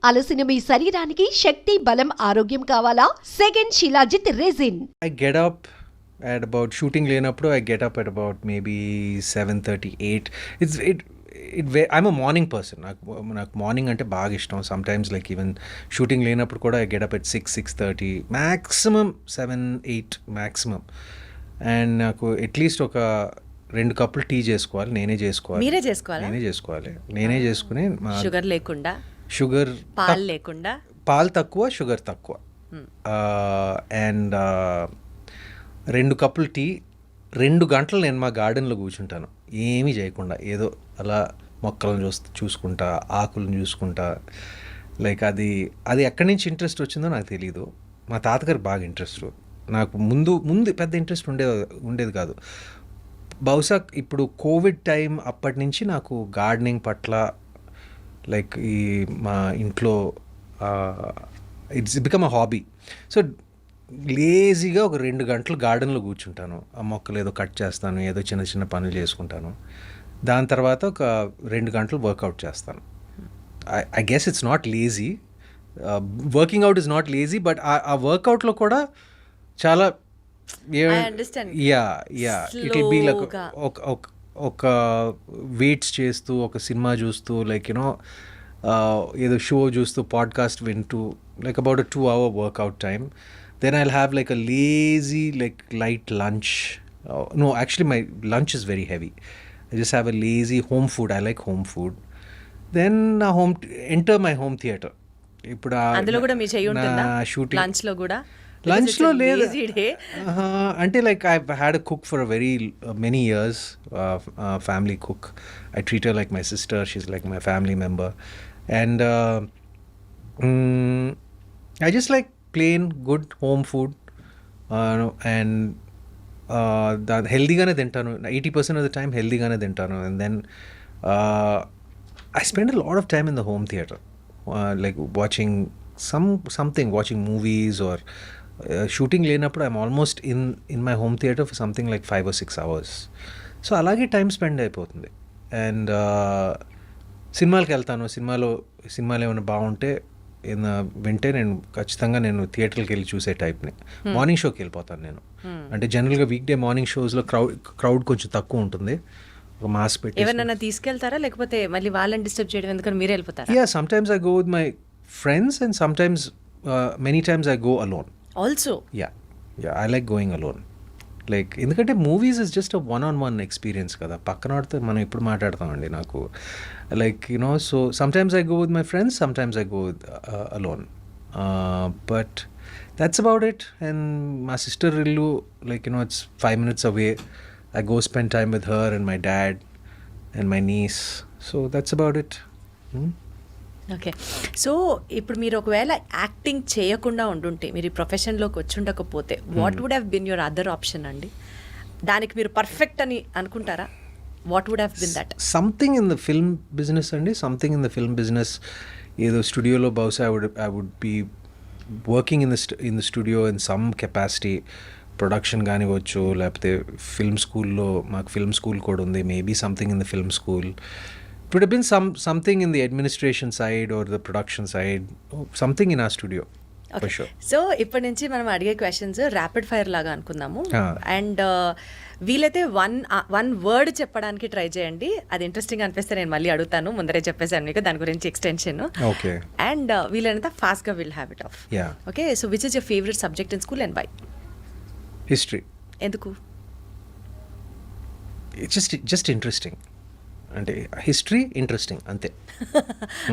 అలసిన మీ శరీరానికి శక్తి, బలం, ఆరోగ్యం కావాలా? Second shilajit resin. I get up at about shooting లేనప్పుడు I get up at about maybe 7:30, 8. I'm a morning person. నాకు మార్నింగ్ అంటే బాగా ఇష్టం. సమ్టైమ్స్ లైక్ ఈవెన్ షూటింగ్ లేనప్పుడు కూడా I get up at 6, 6:30, maximum 7, 8 maximum. And నాకు అట్లీస్ట్ ఒక 2 కప్పులు టీ చేసుకోవాలి. నేనే చేసుకోవాలి. నేనే చేసుకుని షుగర్ లేకుండా, షుగర్ పాలు లేకుండా, పాలు తక్కువ, షుగర్ తక్కువ. అండ్ 2 కప్పులు టీ, 2 గంటలు నేను మా గార్డెన్లో కూర్చుంటాను ఏమీ చేయకుండా, ఏదో అలా మొక్కలను చూసుకుంటా, ఆకులను చూసుకుంటా. లైక్ అది ఎక్కడి నుంచి ఇంట్రెస్ట్ వచ్చిందో నాకు తెలీదు. మా తాతగారికి బాగా ఇంట్రెస్ట్. నాకు ముందు పెద్ద ఇంట్రెస్ట్ ఉండేది కాదు. బహుశా ఇప్పుడు కోవిడ్ టైం అప్పటి నుంచి నాకు గార్డెనింగ్ పట్ల లైక్ ఈ మా ఇంట్లో it's become a hobby. So లేజీగా ఒక 2 గంటలు గార్డెన్లో కూర్చుంటాను. ఆ మొక్కలు ఏదో కట్ చేస్తాను, ఏదో చిన్న చిన్న పనులు చేసుకుంటాను. దాని తర్వాత ఒక 2 గంటలు వర్కౌట్ చేస్తాను. I guess it's not lazy. Working out is not lazy, but ఆ వర్కౌట్లో కూడా చాలా ఇట్ విల్ బీ లైక్ ఒక వెయిట్స్ చేస్తూ, ఒక సినిమా చూస్తూ, లైక్ యూనో ఏదో షో చూస్తూ, పాడ్కాస్ట్ వింటూ, like about a 2-hour workout time. Then I'll have like a lazy, like light lunch. No, actually my lunch is very heavy. I just have a lazy home food. I like home food. Then enter my home theatre. ఇప్పుడు అందులో కూడా మీ చెయ్యి ఉంటుందా shooting lunch లో కూడా? లంచ్లో లేదు అంటే like I had a cook for very many years, family cook. I treat her like my sister. She's like my family member. And I just like plain good home food. And హెల్దీగానే తింటాను. 80% of the time హెల్దీగానే తింటాను. And then I spend a lot of time in the home theatre, like watching watching movies or shooting లేనప్పుడు I'm almost in my home theatre for something like 5 or 6 hours. So అలాగే time spend అయిపోతుంది. And సినిమాలకు వెళ్తాను. సినిమాలు ఏమైనా బాగుంటే వింటే నేను ఖచ్చితంగా థియేటర్కి వెళ్ళి చూసే టైప్ని. మార్నింగ్ షోకి వెళ్ళిపోతాను నేను. అంటే జనరల్గా వీక్ డే మార్నింగ్ షోస్లో క్రౌడ్ కొంచెం తక్కువ ఉంటుంది. ఒక మాస్ పెట్టి ఎవరైనా తీసుకెళ్తారా, లేకపోతే మళ్ళీ వాళ్ళని డిస్టర్బ్ చేయడం ఎందుకని మీరే వెళ్ళిపోతారా? Yeah, sometimes I go with my friends and sometimes many times I go alone also. Yeah, I like going alone. Like ఎందుకంటే movies is just a 1-on-1 experience కదా. పక్కన వాడితే మనం ఎప్పుడు మాట్లాడతామండి. నాకు like you know, so sometimes I go with my friends, sometimes I go with alone. But that's about it. And మా sister ఇల్లు like you know it's 5 minutes away. I go spend time with her and my dad and my niece. So that's about it. Okay. So ఇప్పుడు మీరు ఒకవేళ acting చేయకుండా ఉండుంటే, మీరు ఈ ప్రొఫెషన్లోకి వచ్చి ఉండకపోతే, what would have been your other option అండి? దానికి మీరు పర్ఫెక్ట్ అని అనుకుంటారా? What would have been that? Something in the film business అండి. Something in the film business. ఏదో స్టూడియోలో బహుశా I would be working in the studio in some capacity. Production కానివచ్చు, లేకపోతే ఫిల్మ్ స్కూల్లో, మాకు ఫిల్మ్ స్కూల్ కూడా ఉంది. Maybe something in the film school. It would have been something in the administration side or the production side, something in our studio. Okay. For sure. So ఇప్పటి నుంచి మనం అడిగే క్వశ్చన్స్ ర్యాపిడ్ ఫైర్ లాగా అనుకుందాము. And వీలైతే one word చెప్పడానికి try చేయండి. అది ఇంట్రెస్టింగ్ అనిపిస్తే నేను మళ్ళీ అడుగుతాను. ముందరే చెప్పేసాను మీకు దాని గురించి ఎక్స్టెన్షన్. ఓకే. అండ్ వీలైనంత ఫాస్ట్గా will have it off. Okay. So which is your favourite subject in school and why? History. ఎందుకు? It's just interesting. అంటే హిస్టరీ ఇంట్రెస్టింగ్ అంతే.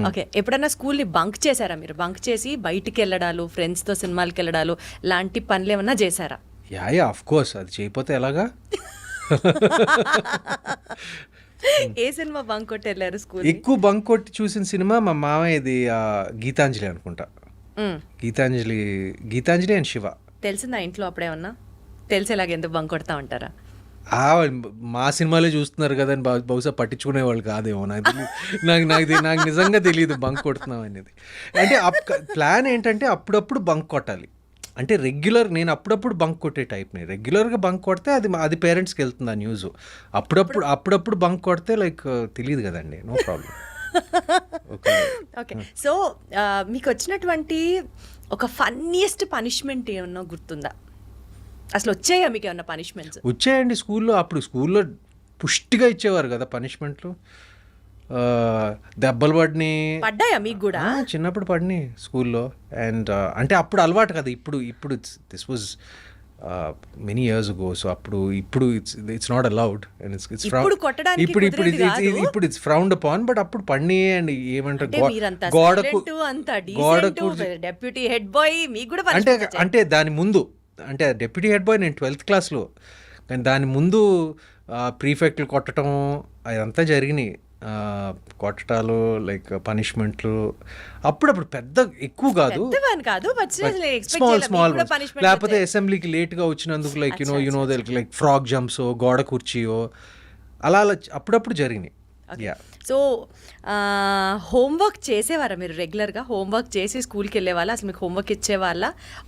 ఓకే. ఎప్పుడన్నా స్కూల్ని బంక్ చేశారా మీరు? బంక్ చేసి బయటికి వెళ్ళడాలు, ఫ్రెండ్స్తో సినిమాలకి వెళ్ళడాలు లాంటి పనులు ఏమన్నా చేశారా? Yeah of course. అది చేయకపోతే ఎలాగా? ఏ సినిమా బంక్ కొట్టి వెళ్ళారు స్కూల్? ఎక్కువ బంక్ కొట్టి చూసిన సినిమా మా మామయ్యది గీతాంజలి అనుకుంటా. గీతాంజలి అండ్ శివ. తెలిసిందా ఇంట్లో అప్పుడేమన్నా? తెలిసేలాగా ఎందుకు బంక్ కొడతా ఉంటారా? మా సినిమాలే చూస్తున్నారు కదా అని బహుశా పట్టించుకునేవాళ్ళు కాదేమో. నాకు నిజంగా తెలియదు బంక్ కొడుతున్నాం అనేది. అంటే ప్లాన్ ఏంటంటే అప్పుడప్పుడు బంక్ కొట్టాలి. అంటే నేను అప్పుడప్పుడు బంక్ కొట్టే టైప్ని. రెగ్యులర్గా బంక్ కొడితే అది పేరెంట్స్కి వెళ్తుంది ఆ న్యూస్. అప్పుడప్పుడు బంక్ కొడితే లైక్ తెలియదు కదండి. No problem. ఓకే, సో మీకు వచ్చినటువంటి ఒక ఫన్నీయెస్ట్ పనిష్మెంట్ ఏమన్నా గుర్తుందా? అసలు వచ్చాయా మీకు ఏమన్నా పనిష్మెంట్స్? వచ్చాయండి స్కూల్లో. అప్పుడు స్కూల్లో పుష్టిగా ఇచ్చేవారు కదా పనిష్మెంట్లు. దెబ్బలు పడ్డాయా మీకు కూడా? చిన్నప్పుడు పడినాయి స్కూల్లో. అండ్ అంటే అప్పుడు అలవాటు కదా. ఇప్పుడు this was many years ago. So ఇప్పుడు ఇట్స్ నాట్ అలౌడ్ అండ్ ఇప్పుడు ఇట్స్ ఫ్రౌండ్ అపాన్. బట్ అప్పుడు పడినాయి. అండ్ ఏమంటారు గోడకు డెప్యూటీ హెడ్ బాయ్ మీకు కూడా అంటే దాని ముందు, అంటే డెప్యూటీ హెడ్ బాయ్ నేను 12th క్లాస్లో, కానీ దాని ముందు ప్రీఫెక్ట్లు కొట్టడం అదంతా జరిగినాయి. కొట్టడాలు లైక్ పనిష్మెంట్లు అప్పుడప్పుడు పెద్ద ఎక్కువ కాదు, స్మాల్. లేకపోతే అసెంబ్లీకి లేట్గా వచ్చినందుకు like you know like frog jumps, గోడ కుర్చీయో అలా అప్పుడప్పుడు జరిగినాయి. సో హోంవర్క్ చేసేవారా మీరు? రెగ్యులర్గా హోంవర్క్ చేసి స్కూల్కి వెళ్ళే వాళ్ళ? అసలు మీకు హోంవర్క్ ఇచ్చేవాళ్ళ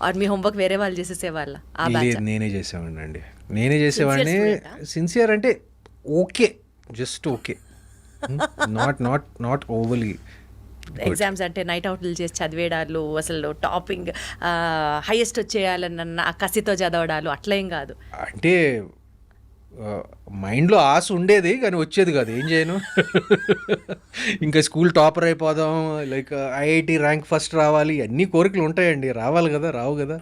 ఆర్ మీ హోంవర్క్ వేరే వాళ్ళు చేసేసేవాళ్ళ? నేనే చేసేవాడిని అండి. నేనే చేసేవాడిని. సిన్సియర్ అంటే okay, just okay, not overly. Exams అంటే నైట్ అవుట్లు చేసి చదివేడాలు, అసలు టాపింగ్ హైయెస్ట్ వచ్చేయాలన్న కసితో చదవడాలు అట్లా ఏం కాదు. అంటే మైండ్లో ఆశ ఉండేది కానీ వచ్చేది కాదు. ఏం చేయను. ఇంకా స్కూల్ టాపర్ అయిపోదాం, లైక్ ఐఐటి ర్యాంక్ ఫస్ట్ రావాలి, అన్ని కోరికలు ఉంటాయండి. రావాలి కదా, రావు కదా.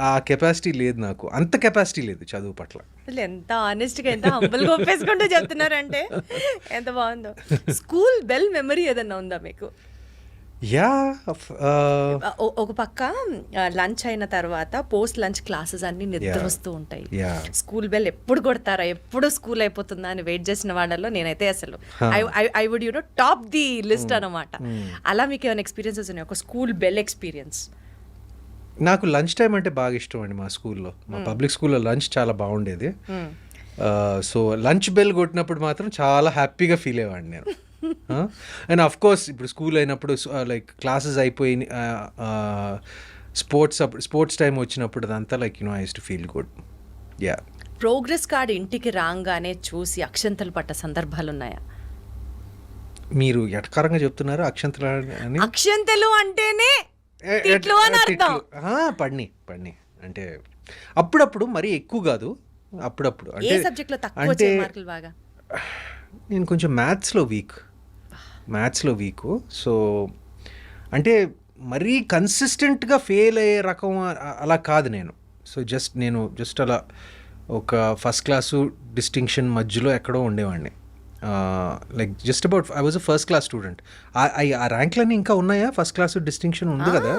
ఆ కెపాసిటీ లేదు నాకు, అంత కెపాసిటీ లేదు చదువు పట్ల. ఎంత ఆనెస్ట్గా, ఎంత హంబుల్గా ఒప్పేసుకుంటూ చెప్తున్నారంటే ఎంత బాగుందో. స్కూల్ బెల్ మెమరీ ఏదన్నా ఉందా మీకు? యా, ఒక పక్క లంచ్ అయిన తర్వాత పోస్ట్ లంచ్ క్లాసెస్ అన్ని నిద్ర వస్తూ ఉంటాయి. స్కూల్ బెల్ ఎప్పుడు కొడతారా, ఎప్పుడు స్కూల్ అయిపోతుందా అని వెయిట్ చేసిన వాళ్ళలో నేనైతే అసలు I would top the list అనమాట. అలా మీకు ఏమైనా ఎక్స్పీరియన్సెస్ ఉన్నాయి, ఒక స్కూల్ బెల్ ఎక్స్పీరియన్స్? నాకు లంచ్ టైం అంటే బాగా ఇష్టం అండి. మా స్కూల్లో, మా పబ్లిక్ స్కూల్లో లంచ్ చాలా బాగుండేది. సో లంచ్ బెల్ కొట్టినప్పుడు మాత్రం చాలా హ్యాపీగా ఫీల్ అయ్యేవాడిని నేను. అండ్ అఫ్ కోర్స్ ఇప్పుడు స్కూల్ అయినప్పుడు లైక్ క్లాసెస్ అయిపోయి స్పోర్ట్స్ టైం వచ్చినప్పుడు అదంతా like I use to feel good. Yeah. Progress card ఇంటికి రాగానే చూసి అక్షంతలు పట్ట సందర్భాలు ఉన్నాయా? మీరు ఎటకారంగా చెప్తున్నారు అక్షంతలు అని. అక్షంతలు అంటేనే పడిని అంటే అప్పుడప్పుడు మరీ ఎక్కువ కాదు, అప్పుడప్పుడు. అంటే నేను కొంచెం మ్యాథ్స్లో వీక్. సో అంటే మరీ కన్సిస్టెంట్గా ఫెయిల్ అయ్యే రకం అలా కాదు నేను. సో జస్ట్ అలా ఒక ఫస్ట్ క్లాసు డిస్టింక్షన్ మధ్యలో ఎక్కడో ఉండేవాడిని. Like just about I was a first class student. ఆ ర్యాంక్లన్నీ ఇంకా ఉన్నాయా? ఫస్ట్ క్లాస్ డిస్టింక్షన్ ఉంది కదా,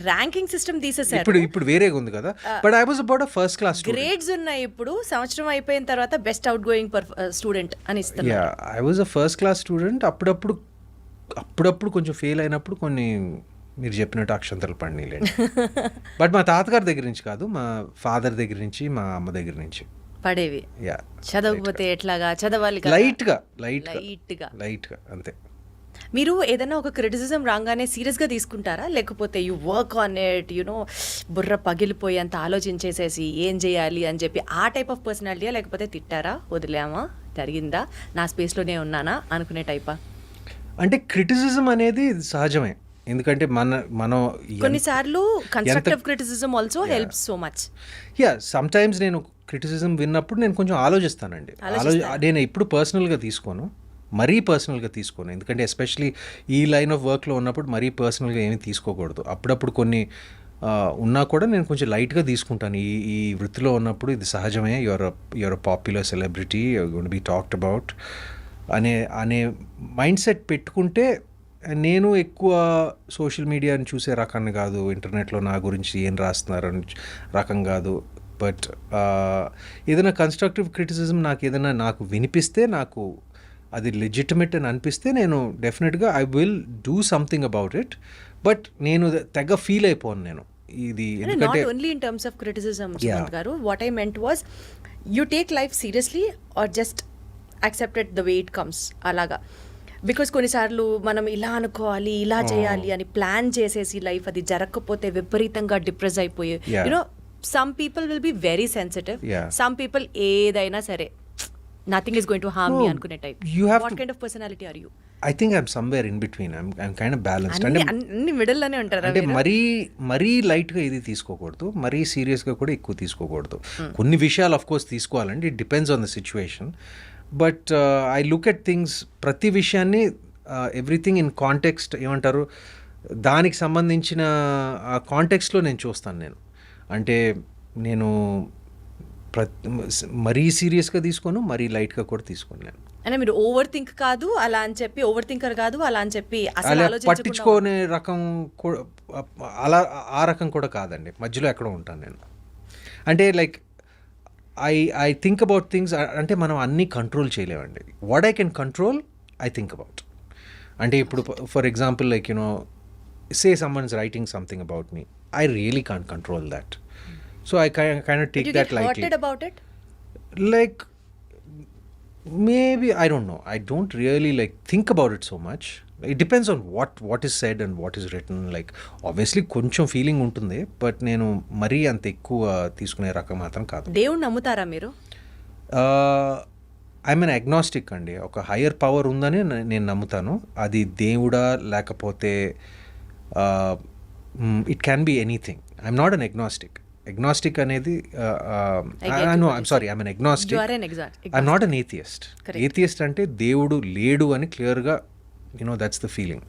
ర్యాంకింగ్ సిస్టమ్ తీసేసారు. ఇప్పుడు వేరేగా ఉంది కదా. But I was about a first class grades ఉన్నాయి. ఇప్పుడు సంవత్సరం అయిపోయిన తర్వాత బెస్ట్ అవుట్ గోయింగ్ స్టూడెంట్ అని ఇస్తున్నారు. Yeah, I was a first class student. అప్పుడప్పుడు కొంచెం ఫెయిల్ అయినప్పుడు కొన్ని మీరు చెప్పినట్టు అక్షంతలు పడినాయిలేండి. బట్ మా తాతగారి దగ్గర నుంచి కాదు, మా ఫాదర్ దగ్గర నుంచి, మా అమ్మ దగ్గర నుంచి పడేవి. చదవకపోతే ఎట్లాగా, చదవాలి లైట్గా అంతే. మీరు ఏదైనా ఒక క్రిటిసిజం రాగానే సీరియస్గా తీసుకుంటారా, లేకపోతే యూ వర్క్ ఆన్ ఇట్, బుర్ర పగిలిపోయి అంత ఆలోచించేసేసి ఏం చేయాలి అని చెప్పి ఆ టైప్ ఆఫ్ పర్సనాలిటీయా, లేకపోతే తిట్టారా, వదిలేమా, జరిగిందా, నా స్పేస్లోనే ఉన్నానా అనుకునే టైపా? అంటే క్రిటిసిజం అనేది సహజమే, ఎందుకంటే మనం కొన్నిసార్లు constructive criticism also helps so much. Yeah, sometimes నేను క్రిటిసిజం విన్నప్పుడు నేను కొంచెం ఆలోచిస్తానండి. నేను ఎప్పుడు పర్సనల్గా తీసుకోను, ఎందుకంటే ఎస్పెషలీ ఈ లైన్ ఆఫ్ వర్క్లో ఉన్నప్పుడు మరీ పర్సనల్గా ఏమీ తీసుకోకూడదు. అప్పుడప్పుడు కొన్ని ఉన్నా కూడా నేను కొంచెం లైట్గా తీసుకుంటాను. ఈ వృత్తిలో ఉన్నప్పుడు ఇది సహజమే, your a popular celebrity, your going to be talked about అనే మైండ్ సెట్ పెట్టుకుంటే, నేను ఎక్కువ సోషల్ మీడియాని చూసే రకాన్ని కాదు, ఇంటర్నెట్లో నా గురించి ఏం రాస్తున్నారని రకం కాదు. బట్ ఏదైనా కన్స్ట్రక్టివ్ క్రిటిసిజం నాకు వినిపిస్తే, నాకు అది లెజిటిమేట్ అని అనిపిస్తే, నేను డెఫినెట్గా I will do something about it. But నేను తెగ ఫీల్ అయిపోను నేను ఇది. ఎందుకంటే not only in terms of criticism Sumanth garu, what I meant was you take life seriously or just accepted the way it comes అలాగా. బికాస్ కొన్నిసార్లు మనం ఇలా అనుకోవాలి, ఇలా చేయాలి అని ప్లాన్ చేసేసి లైఫ్ అది జరగకపోతే విపరీతంగా డిప్రెస్ అయిపోయి, some people will be very sensitive, some people ఏదైనా సరే nothing is going to harm me అనుకునే type? you have what to- kind of personality are you? I think I'm somewhere in between. I'm kind of balanced. అంటే అన్ని middle లోనే ఉంటారా అంటే మీరు? మరీ లైట్గా ఇది తీసుకోకూడదు, మరీ సీరియస్గా కూడా ఎక్కువ తీసుకోకూడదు. కొన్ని విషయాలు ఆఫ్ కోర్స్ తీసుకోవాలండి, it depends on the situation. But I look at things, ప్రతి విషయాన్ని ఎవ్రీథింగ్ ఇన్ కాంటెక్స్ట్ ఏమంటారు, దానికి సంబంధించిన ఆ కాంటెక్స్ట్లో నేను చూస్తాను. అంటే నేను మరీ సీరియస్గా తీసుకోను, మరీ లైట్గా కూడా తీసుకోను. నేను అంటే మీరు ఓవర్ థింక్ కాదు అలా అని చెప్పి, ఓవర్ థింకర్ కాదు అలా అని చెప్పి అసలు అలా ఆలోచించకుండా పట్టించుకోనే రకం కూడా, అలా ఆ రకం కూడా కాదండి, మధ్యలో ఎక్కడో ఉంటాను నేను. అంటే like I think about things. అంటే మనం అన్నీ కంట్రోల్ చేయలేమండి. What I can control I think about. అంటే ఇప్పుడు for example like say someone's writing something about me, I really can't control that. So I kind of take you that get lightly. hurted about it? Like maybe I don't know. I don't really like think about it so much. It depends on what is said and what is written. Like obviously కొంచెం feeling ఉంటుంది, but నేను మరీ అంత ఎక్కువ తీసుకునే రకం మాత్రం కాదు. దేవుణ్ణి నమ్ముతారా మీరు? ఐఎమ్ అన్ అగ్నాస్టిక్ అండి. ఒక హయ్యర్ పవర్ ఉందని నేను నమ్ముతాను. అది దేవుడా లేకపోతే it can be anything. I'm not an agnostic. Agnostic అనేది I'm sorry, I'm an agnostic. You are an agnostic. I'm not an atheist. Correct. Atheist అంటే దేవుడు లేడు అని క్లియర్గా that's the feeling.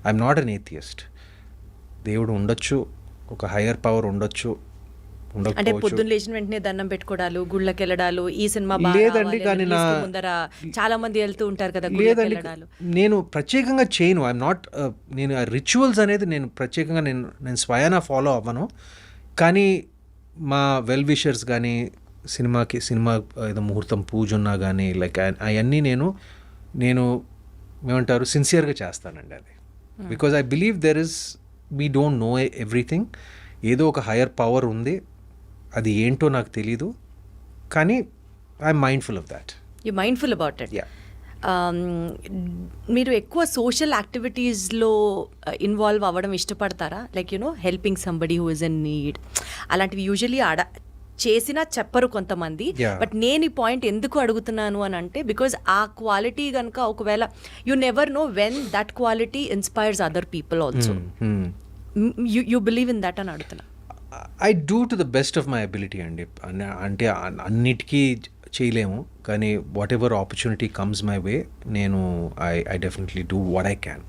I'm not an atheist. దేవుడు ఉండొచ్చు, ఒక higher power ఉండొచ్చు, అంటే ఉండకపోవచ్చు. పొద్దున్న లేచిన వెంటనే దండం పెట్టుకోవడాలు, గుళ్ళకి వెళ్ళడాలు, ఈ సినిమా లేదండి, కానీ ముందర చాలా మంది వెళ్తూ ఉంటారు కదా గుళ్ళకి లేదండి, వెళ్ళడాలు. నేను ప్రత్యేకంగా చేయను. ఐఎమ్ నాట్, నేను ఆ రిచువల్స్ అనేది నేను ప్రత్యేకంగా నేను స్వయానా ఫాలో అవ్వను. కానీ మా వెల్ విషర్స్ కానీ సినిమా ఏదో ముహూర్తం పూజ ఉన్నా కానీ లైక్ అవన్నీ నేను ఏమంటారు సిన్సియర్గా చేస్తానండి అది. Because I believe we don't know everything. ఏదో ఒక హయ్యర్ పవర్ ఉంది, అది ఏంటో నాకు తెలీదు, కానీ I'm mindful of that. You mindful about it. Yeah. మీరు ఎక్కువ సోషల్ యాక్టివిటీస్లో ఇన్వాల్వ్ అవ్వడం ఇష్టపడతారా? Like helping somebody who is in need, అలాంటివి యూజువలీ చేసినా చెప్పరు కొంతమంది. Yeah. బట్ నేను ఈ పాయింట్ ఎందుకు అడుగుతున్నాను అని అంటే, బికాజ్ ఆ క్వాలిటీ కనుక ఒకవేళ you never know when that quality inspires other people also. You believe in that అని అడుగుతున్నా. I do to the best of my ability అండి. అంటే అన్నిటికీ చేయలేము, కానీ whatever opportunity comes my way, నేను I definitely do what I can.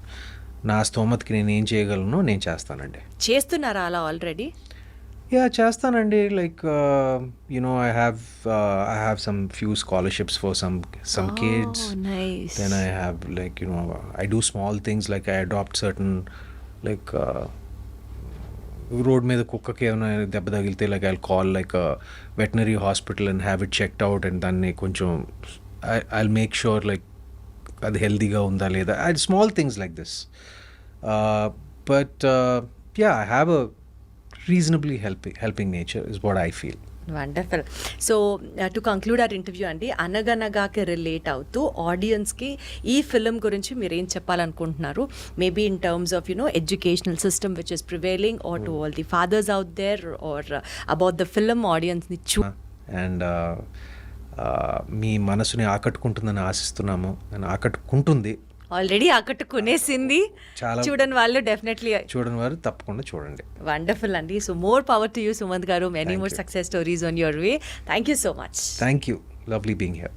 నా స్తోమతకి నేను ఏం చేయగలను నేను చేస్తానండి. చేస్తున్నారా అలా ఆల్రెడీ? యా, చేస్తానండి. Like I have some few scholarships for some kids. Nice. Then I have like I do small things like I adopt certain like road మీద కుక్కకి ఏమైనా దెబ్బ తగిలితే like I call like veterinary hospital and have it checked out, and దాన్ని కొంచెం I make sure like అది హెల్తీగా ఉందా లేదా. Small things like this. But yeah, I have a reasonably helping nature is what I feel. Wonderful. So to conclude our interview అండి, అనగనగాకి relate అవుతూ ఆడియన్స్కి ఈ ఫిలిం గురించి మీరు ఏం చెప్పాలనుకుంటున్నారు? Maybe in terms of educational system which is prevailing, or to all the fathers out there, or about the film ఆడియన్స్ని అండ్ మీ మనసుని ఆకట్టుకుంటుందని ఆశిస్తున్నాము. నేను ఆకట్టుకుంటుంది. ఆల్రెడీ ఆకట్టుకునేసింది. చాలా చూడని వాళ్ళు డెఫినెట్లీ చూడని వారు తప్పకుండా చూడండి. వండర్ఫుల్ అండి. So more power to you Sumanth garu. Many Thank more you. Success stories on your way. Thank you so much. Thank you. Lovely being here.